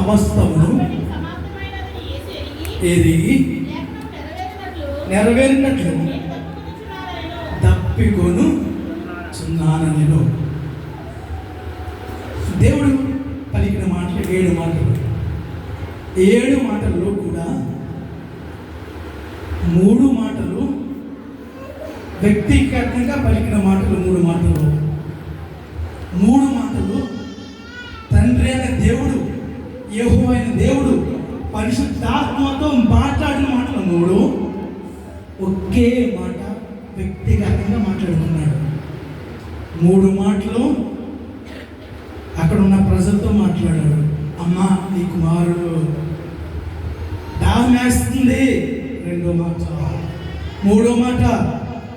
సమస్తమును ఎరిగి నెరవేరినట్లు తప్పికొను చున్నాను నేను. దేవుడు పలికిన మాటలు 7 మాటలు. 7 మాటల్లో కూడా 3 మాటలు వ్యక్తిగతంగా పలికిన మాటలు. 3 మాటలు 3 మాటలు తండ్రి అయిన దేవుడు, యెహోవా అయిన దేవుడు పరిశుద్ధాత్మతో మాట్లాడిన మాటలు 3. ఒకే మాట వ్యక్తిగతంగా మాట్లాడుకున్నాడు. 3 మాటలు అక్కడ ఉన్న ప్రజలతో మాట్లాడాడు. అమ్మా నీ కుమారుడు దాహం వేస్తుంది. 2వ మాట. 3వ మాట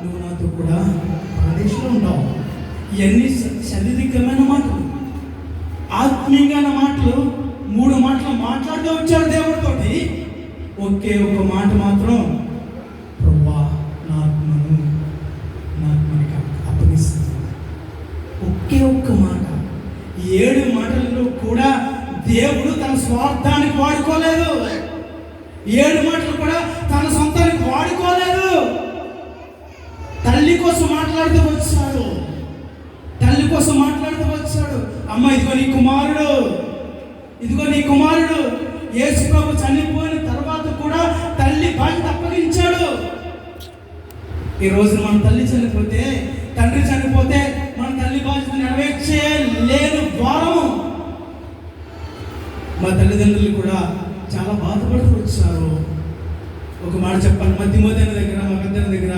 నువ్వు నాతో కూడా ప్రదేశంలో ఉంటావు. ఇవన్నీ శారీరకమైన మాటలు, ఆత్మీయమైన మాటలు. 3 మాటలు మాట్లాడుతూ వచ్చాడు దేవుడితోటి. ఒకే ఒక మాట మాత్రం ప్రభువా నా ఆత్మను మనకి అప్పగిస్తుంది. ఒకే ఒక్క మాట. 7 మాటల్లో కూడా దేవుడు తన స్వార్థానికి వాడుకోలేదు. 7 మాటలు కూడా తన సొంతానికి వాడుకోలేదు. తల్లి కోసం మాట్లాడుతూ వచ్చాడు. తల్లి కోసం మాట్లాడుతూ వచ్చాడు. అమ్మ ఇదిగో నీ కుమారుడు, ఇదిగో నీ కుమారుడు. యేసు ప్రభు చనిపోయిన తర్వాత కూడా తల్లి బాధ్యత అప్పగించాడు. ఈ రోజు మన తల్లి చనిపోతే, తండ్రి చనిపోతే మన తల్లి బాధ్యత నెరవేర్చే లేని భారము. మా తల్లిదండ్రులు కూడా చాలా బాధపడుతూ వచ్చారు. ఒక మాట చెప్పాలి, మా తిమోతిని దగ్గర, మా పెద్దల దగ్గర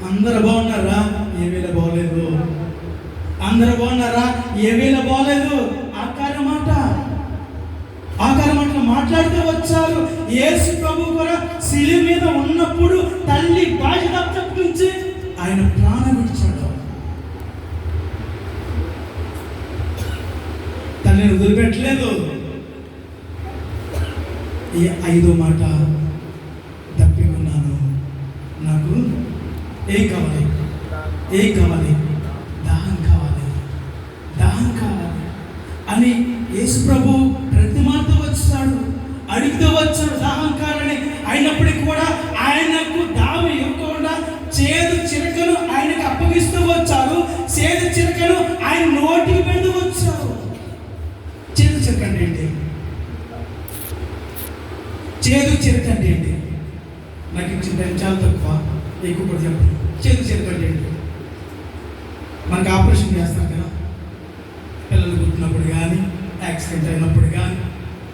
అందరూ బాగున్నారా? ఏమీలా బాగలేదు. అందరూ బాగున్నారా? ఏమీలా బాగలేదు. ఆకార మాటలు మాట్లాడుతూ వచ్చారు. యేసు ప్రభు కూడా శిలువ మీద ఉన్నప్పుడు తల్లి బాధ్యత అప్పగించి ఆయన ప్రాణం విడిచాడు. తల్లిని వదిలిపెట్టలేదు. 5వ మాట తప్పి ఉన్నాను. నాకు ఏం కావాలి? దాహం కావాలి అని యేసు ప్రభు ప్రతి మాటతో వచ్చాడు, అడుగుతూ వచ్చాడు దాహం కావాలని. అయినప్పటికీ కూడా ఆయనకు దాహం ఇవ్వకుండా చేదు చిరకను ఆయనకు అప్పగిస్తూ వచ్చారు. చేదు చిరకను ఆయన నోటికి పెడుతూ వచ్చారు. చేదు చిరక అంటే ఏంటి? చేదు చిరక అంటే ఏంటి? నాకు ఇచ్చిన టైం చాలా తక్కువ, ఎక్కువ కూడా చెప్పండి. చేదు చిరక అంటే ఏంటి? మనకు ఆపరేషన్ చేస్తారు కదా, పిల్లలు పుట్టినప్పుడు కానీ, యాక్సిడెంట్ అయినప్పుడు కానీ,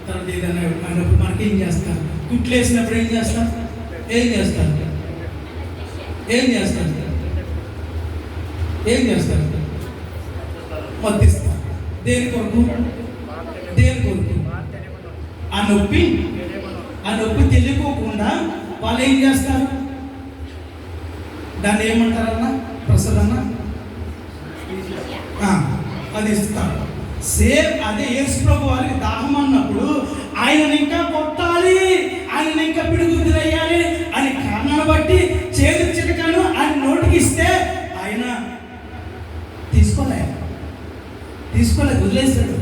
తర్వాత ఏదైనా అయినప్పుడు మనకి ఏం చేస్తారు? కుట్లు వేసినప్పుడు ఏం చేస్తారు? మత్తిస్తారు. దేని కొరకు? ఆ నొప్పి తెలియకోకుండా వాళ్ళు ఏం చేస్తారు? దాన్ని ఏమంటారన్నా? ప్రసరన్నా అది ఇస్తారు. సేమ్ అదే యేసు ప్రభు వారికి దాహం అన్నప్పుడు ఆయనని ఇంకా కొట్టాలి, ఆయనని ఇంకా పిడుగుదిరయ్యాలి అని కారణాన్ని బట్టి చేదు చిరకను ఆయన నోటికి ఇస్తే ఆయన తీసుకోలేదు, వదిలేశాడు.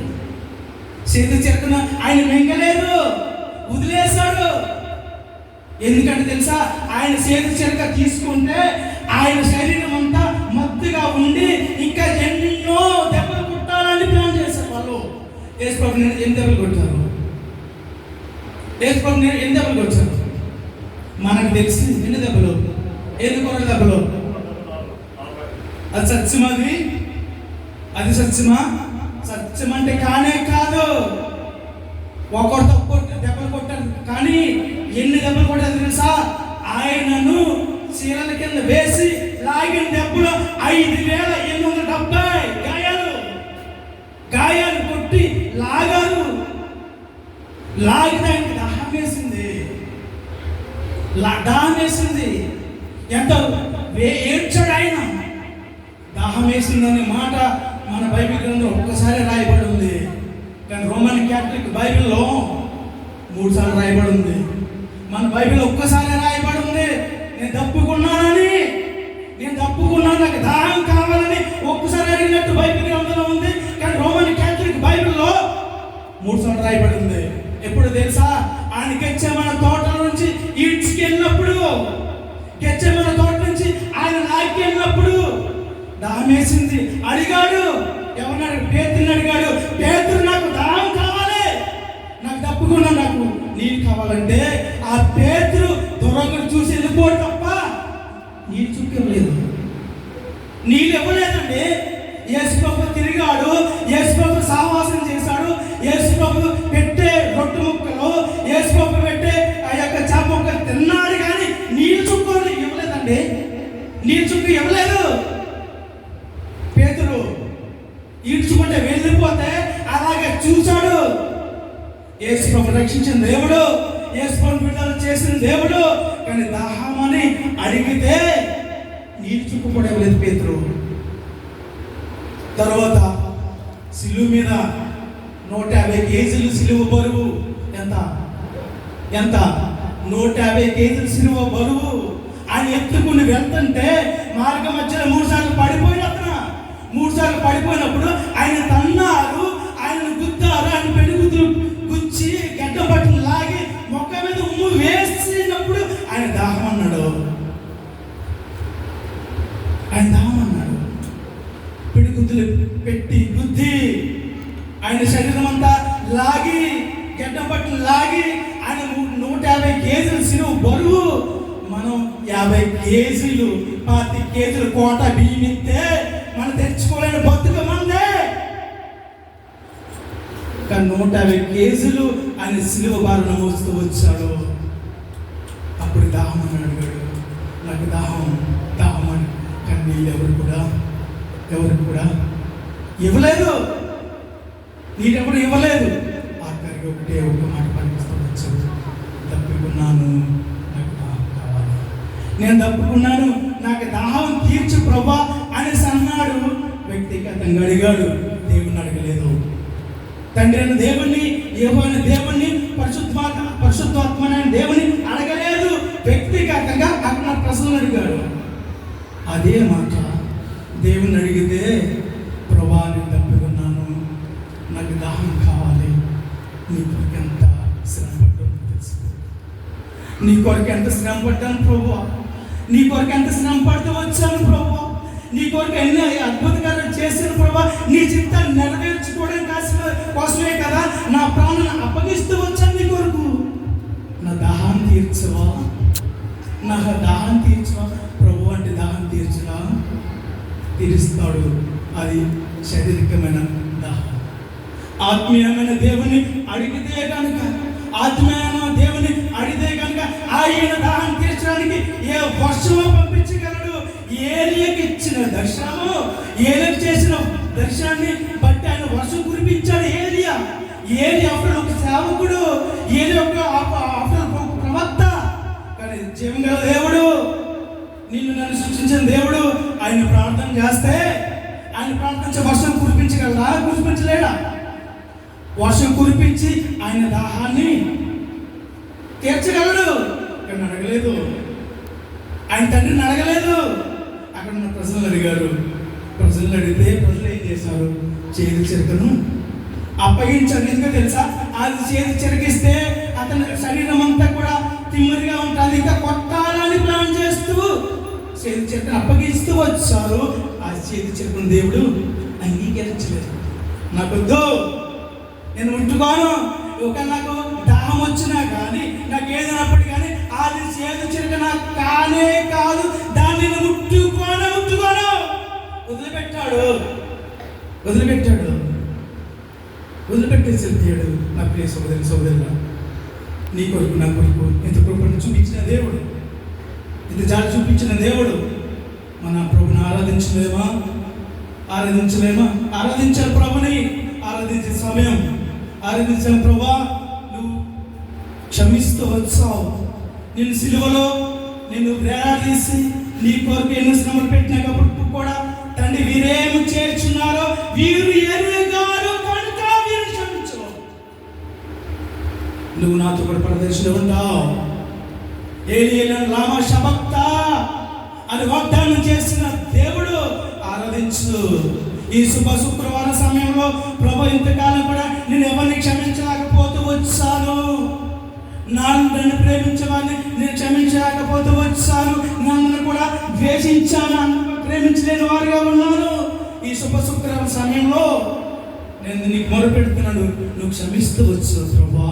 చేదు చిరకను ఆయన మింగలేదు, వదిలేశాడు. ఎందుకంటే తెలుసా, ఆయన చేదు చిరక తీసుకుంటే ఆయన శరీరం అంతా మత్తుగా ఉండి ఇంకా ఎన్నో దెబ్బలు కొట్టాలని ప్లాన్ చేశారు వాళ్ళు. యేసు ప్రభుని ఎన్ని దెబ్బలు కొట్టారు? మనకు తెలిసి ఎన్ని దెబ్బలు? 7 దెబ్బలు. అది సత్యమది? అది సత్యమా? సత్యం అంటే కానే కాదు. ఒకరు తప్పు దెబ్బలు కొట్టారు, కానీ ఎన్ని దెబ్బలు కొట్టారు తెలుసా? ఆయనను చీరల కింద వేసి లాగిన దెబ్బలు 5,870 గాయాలు కొట్టి లాగారు. లాగితే ఆయనకి దాహం వేసింది. ఎంత ఏడ్చాడు ఆయన. దాహం వేసిందనే మాట మన బైబిల్ గ్రంథంలో ఒక్కసారి రాయబడి ఉంది, కానీ రోమన్ క్యాథలిక్ బైబిల్లో 3 సార్లు రాయబడి ఉంది. మన బైబిల్ ఒక్కసారి రాయబడి ఉంది. నేను తప్పుకున్నాను, నాకు దాహం కావాలని ఒక్కసారి అడిగినట్టు బైబిల్ గ్రంథంలో ఉంది, కానీ రోమన్ క్యాథలిక్ బైబిల్లో 3 సార్లు రాయబడి ఉంది. తెలుసా? ఆయన గెత్సేమనే తోటల నుంచి ఈడ్చుకెళ్ళినప్పుడు, గెత్సేమనే తోట నుంచి ఆయన లాక్కెళ్ళినప్పుడు దాహం వేసింది. అడిగాడు, ఎవరన్నాడు? పేతురుని అడిగాడు, పేతురు నాకు దాహం కావాలి, నాకు తప్పకుండా నాకు నీళ్ళు కావాలంటే ఆ పేతురు దొరకను చూసి వెళ్ళిపోడు తప్ప నీళ్ళు చుక్కలేదు, నీళ్ళు ఇవ్వలేదండి. యేసుప్రభు తిరిగాడు, యేసుప్రభు సహవాసం చేశాడు, యేసుప్రభు పెట్టే రొట్టె ముక్కలు, యేసుప్రభు పెట్టే ఆ యొక్క చేప ముక్కలు తిన్నాడు, కానీ నీళ్ళు చుక్కలు ఇవ్వలేదండి, నీళ్ళు చుక్క ఇవ్వలేదు. పేతురు ఈడ్చుకుంటే వెళ్ళిపోతే అలాగే చూశాడు. యేసుప్రభు రక్షించిన దేవుడు, యేసుప్రభు విడుదల చేసిన దేవుడు, కానీ దాహమని అడిగితే నీళ్ళు చుక్క కూడా ఇవ్వలేదు పేతురు. తర్వాత సిలువ మీద 150 కేజీలు సిలువ బరువు. ఎంత 150 కేజీలు సిలువ బరువు ఆయన ఎత్తుకుని వెళ్తుంటే మార్గ మధ్యలో 3 సార్లు పడిపోయిన అతను. 3 సార్లు పడిపోయినప్పుడు ఆయన తన్నారు, ఆయన గుద్దారు, ఆయన పెనుగుతులు గుచ్చి గడ్డ పట్టును లాగి మొక్క మీద ఉమ్ము వేసినప్పుడు ఆయన దాహం అన్నాడు. ఆయన దాహం అన్నాడు. పిడిగుద్దులు పెట్టి గుద్ది ఆయన శరీరం అంతా లాగి గడ్డ పట్టును లాగి ఆయన 150 కేజీలు సిలువ బరువు. మనం 50 కేజీలు 25 కేజీలు కోట బియ్యం ఇస్తే మనం తెచ్చుకోలేని బతుకు మందే. కానీ 150 కేజీలు ఆయన సిలువ భారణ మోస్తూ వచ్చాడు. అప్పుడు దాహం అని అడిగాడు, నాకు దాహం దాహం అని. కానీ నీళ్ళు ఎవరు కూడా ఇవ్వలేదు, నీరెవరు ఇవ్వలేదు. ఆఖరికి ఒక మాట పలికిస్తూ వచ్చాడు, తప్పుకున్నాను, నాకు దాహం కావాలి, నేను తప్పుకున్నాను, నాకు దాహం తీర్చు ప్రభా అనేసి అన్నాడు. వ్యక్తిగతంగా అడిగాడు, దేవుణ్ణి అడగలేదు. తండ్రి అయిన దేవుణ్ణి, యెహోవా దేవుణ్ణి, పరిశుద్ధాత్మనైన దేవుని అడగలేదు. వ్యక్తిగతంగా అక్కడ ప్రశ్నలు అడిగాడు. అదే మాట దేవుణ్ణి అడిగితే, ప్రభా నేను తప్పుకున్నాను, నాకు దాహం కావాలి, నీ కొరకు ఎంత శ్రమ పడ్డాను తెలుసు, నీ కొరకు ఎంత శ్రమ పడ్డాను ప్రభా, నీ కొరకు ఎంత శ్రమ పడుతూ వచ్చాను ప్రభా, నీ కొరకు ఎన్ని అద్భుతకాలు చేసిన ప్రభా, నీ చిత్తాన్ని నెరవేర్చుకోవడం కోసమే కదా నా ప్రాణాలను అప్పగిస్తూ వచ్చాను నీ కొరకు. నా దాహాన్ని తీర్చవా, నా దాహం తీర్చవా ప్రభు అంటే దాహం తీర్చరా? తీరుస్తాడు. అది శారీరకమైన దాహం. ఆత్మీయమైన దేవుని అడిగితే కనుక, ఆత్మీయమైన దేవుని అడిగితే కనుక ఆయన దాహం తీర్చడానికి ఏ వర్షమో పంపించగలడు. ఏలియాకి ఇచ్చిన దర్శనము, ఏలియాకి చేసిన దర్శనాన్ని బట్టి ఆయన వర్షం కురిపించాడు. ఏలియా అప్పుడు ఒక సేవకుడు, ఏలియా ఒక ప్రవక్త, కానీ జీవంగల దేవుడు, నిన్ను నన్ను సృష్టించిన దేవుడు. ఆయన ప్రార్థన చేస్తే, ఆయన ప్రార్థించే వర్షం కురిపించగలరా? కురిపించలేడా? వర్షం కురిపించి ఆయన దాహాన్ని తీర్చగలడు. కానీ అడగలేదు, ఆయన తండ్రిని అడగలేదు. అక్కడ ఉన్న ప్రజలు అడిగారు. ప్రజలు అడిగితే ప్రజలు ఏం చేశారు? చేదు చిరకను అప్పగించాడు. ఎందుకో తెలుసా? అది చేదు చిరకిస్తే అతని శరీరం అంతా కూడా తిమ్మిరిగా ఉంటుంది, ఇంకా కొట్టాలని ప్లాన్ చేస్తూ చేదు చిరకను అప్పగిస్తూ వచ్చారు. ఆ చేదు చిరకను దేవుడు అంగీకరించలేదు. నాకొద్దు, నేను ముట్టుకోను, ఒక నాకు దాహం వచ్చినా కానీ, నాకు ఏదైనప్పటికీ కానీ అది చేదు చిరక నాకు కానే కాదు, దాన్ని ముట్టుకోను. వదిలిపెట్టేసి వెళ్ళాడు. నా ప్రియ సోదరులా, నీ కొరకు నా కొరకు ఎంత కృపను చూపించిన దేవుడు, ఇంత జాలి చూపించిన దేవుడు. మన ప్రభుని ఆరాధించలేమా? ఆరాధించాలి ప్రభుని. ఆరాధించే సమయం ఆరాధించాలి. ప్రభా, నువ్వు క్షమిస్తూ వచ్చావు, నేను సిలువలో నిన్ను వేలాడదీసి నీ కొరకు ఎన్నో శ్రమలు పెట్టినప్పుడు కూడా తండ్రి వీరేమి చేర్చున్నారో వీరు ఎరుగారు కనుక వీరు క్షమించు. నువ్వు నాతో కూడా పరదేశంలో ఉంటావు. ఏలియా రామ శబక్త అని వాగ్దానం చేసిన దేవుడు. ఆరాధించు. ఈ శుక్రవారం సమయంలో ప్రభు ఇంతకాలం కూడా నేను ఎవరిని క్షమించలేకపోతూ వచ్చాను. నన్ను ప్రేమించేవాడిని నేను క్షమించలేకపోతే వచ్చాను, నన్ను కూడా ద్వేషించాను, నన్ను ప్రేమించలేని వారిగా ఉన్నాను. ఈ శుక్రవారం సమయంలో నేను నీకు మొరపెడుతున్నాను, నువ్వు క్షమిస్తూ వచ్చావు ప్రభా,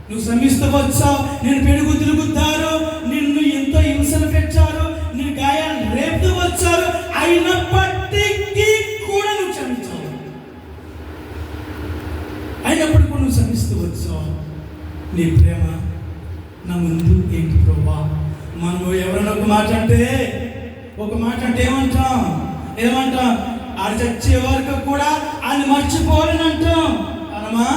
నువ్వు శ్రమిస్తూ వచ్చావు. నేను పెడుగు తిరుగుతారు, నిన్ను ఎంతో హింసలు పెట్టారు, నీ గాయాలు రేపుతూ వచ్చారు, అయినప్పటికీ కూడా నువ్వు క్షమించావు. అయినప్పటికీ కూడా నువ్వు శ్రమిస్తూ వచ్చావు. నీ ప్రేమ నా ముందు ఏంటి ప్రభా? మనం ఎవరైనా ఒక మాట అంటే ఏమంటాం? ఆడు చచ్చే వరకు కూడా ఆయన మర్చిపోవాలని అంటాం. మనమా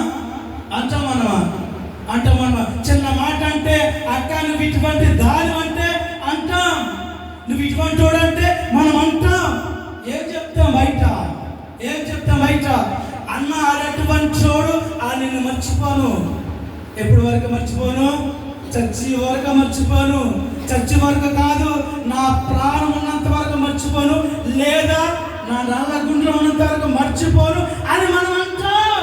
చిన్న మాట అంటే అక్క నువ్వు ఇటువంటి దారి అంటే అంటాం, నువ్వు ఇటువంటి వాడు అంటే మనం అంటాం. ఏం చెప్తాం బయట? అన్న అటువంటి చోడు నిన్ను మర్చిపోను. ఎప్పటి వరకు మర్చిపోను? చచ్చి వరకు మర్చిపోను. చచ్చి వరకు కాదు, నా ప్రాణం ఉన్నంత వరకు మర్చిపోను, లేదా నా నల్ల గుండెలో ఉన్నంత వరకు మర్చిపోను అని మనం అంటాం.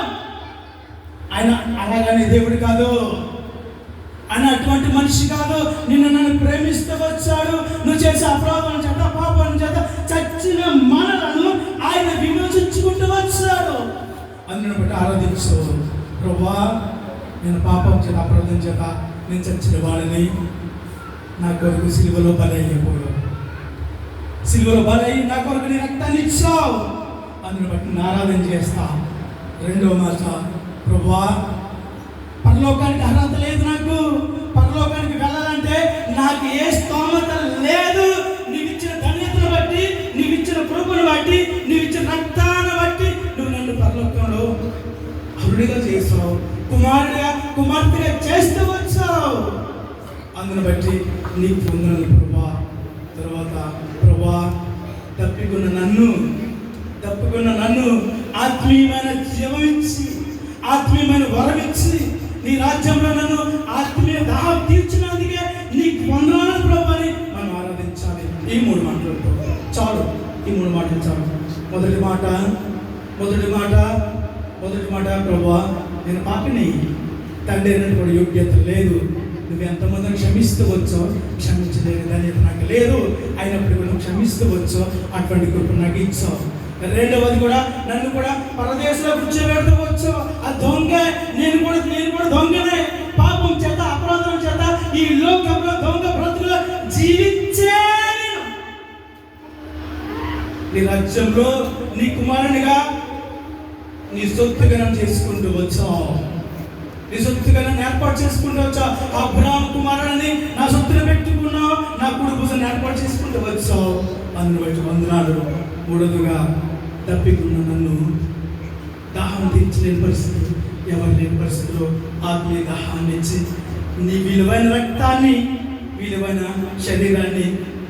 ఆయన అలాగనే దేవుడు కాదు, ఆయన అటువంటి మనిషి కాదు. నన్ను ప్రేమిస్తూ వచ్చాడు. నువ్వు చేసే అపరాధం చేత పాపం చేత చచ్చిన మనలను ఆయన విమోచించుకుంటూ వచ్చాడు. అందుని బట్టి ఆరాధించు ప్రభా, నేను పాపం చేత అపరాధం చేత నేను చచ్చిన వాడిని, నా కొరకు సిలువలో బలైపోయావు, సిలువలో బలై నా కొరకు నీ రక్తాన్ని ఇచ్చావు. అందుని బట్టి నేను ఆరాధన చేస్తా. రెండవ మాట, ప్రభువా పరలోకానికి అర్హత లేదు, నాకు పరలోకానికి వెళ్ళాలంటే నాకు ఏ స్తోమత లేదు. నీవిచ్చిన ధన్యతను బట్టి, నీవిచ్చిన కృపను బట్టి, నీవిచ్చిన రక్తాన్ని బట్టి నువ్వు నన్ను పరలోకంలో అరుడిగా చేస్తావు, కుమార్తెగా చేస్తూ వచ్చావు. అందుని బట్టి నీకు పొందను ప్రభా. తర్వాత ప్రభా తప్పికున్న నన్ను ఆత్మీయమైన జీవం ఇచ్చి, ఆత్మీయమైన వరం ఇచ్చి, నీ రాజ్యంలో నన్ను ఆత్మీయ దాహం తీర్చినందుకే నీకు వందనాలు ప్రభు అని మనం ఆరాధించాలి. ఈ మూడు మాటలతో చాలు. మొదటి మాట ప్రభువా, నేను పాపిని, తండ్రి అయినటువంటి యోగ్యత లేదు. నువ్వు ఎంతమందిని క్షమిస్తూ వచ్చో, క్షమించలేని ధన్యత నాకు లేదు, అయినప్పుడు నువ్వు క్షమిస్తూ వచ్చో అటువంటి కృప నాకు ఇచ్చావు. రెండవది కూడా నన్ను కూడా పరదేశంలో కూర్చోబెడుతూ వచ్చు. ఆ దొంగ నేను కూడా దొంగనే. పాపం చేత అపరాధం చేత ఈ లోకంలో దొంగ బ్రతుకులో జీవించే నీ రాజ్యంలో నీ కుమారునిగా నీ సొత్తుగా చేసుకుంటూ వచ్చావు. నీ సొత్తుగా ఏర్పాటు చేసుకుంటూ వచ్చావు. అబ్రాహాము కుమారుని నా సొత్తును పెట్టుకున్నావు, నా కుటుంబం ఏర్పాటు చేసుకుంటూ వచ్చావు. అందుని బట్టి వందనాలు. మూడవదిగా తప్పికున్న నన్ను దాహం తీర్చలేని పరిస్థితి, ఎవరు లేని పరిస్థితిలో ఆత్మీయ దాహాన్ని ఇచ్చి నీ విలువైన రక్తాన్ని, విలువైన శరీరాన్ని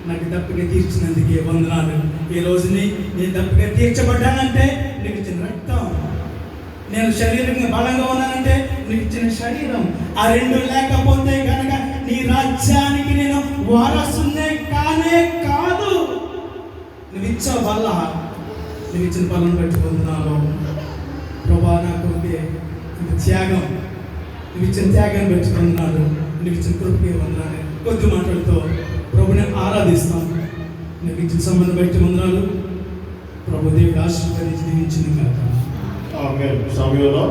నాకు దప్పిక తీర్చినందుకే వందనాలు. ఈ రోజుని నేను దప్పిక తీర్చబడ్డానంటే నీకు ఇచ్చిన రక్తం, నేను శరీరంగా బలంగా ఉన్నానంటే నీకు ఇచ్చిన శరీరం. ఆ రెండు లేకపోతే కనుక నీ రాజ్యానికి నేను వారసునే కానే కాదు. నువ్వు ఇచ్చావు వల్ల, నువ్వు ఇచ్చిన బలం బట్టి పొందున్నావు ప్రభా. నా కొడుకే ఇంత త్యాగం, నువ్వు ఇచ్చిన త్యాగాన్ని బట్టి పొందున్నాడు, నువ్వు ఇచ్చిన కృపకే వందనాలు. కొద్ది మాటలతో ప్రభుని ఆరాధిస్తాం. నువ్వు ఇచ్చిన సంబంధం బట్టి వందనాలు ప్రభు. దేవుడు ఆశీర్వదించి దీవించిన కాక. సమయంలో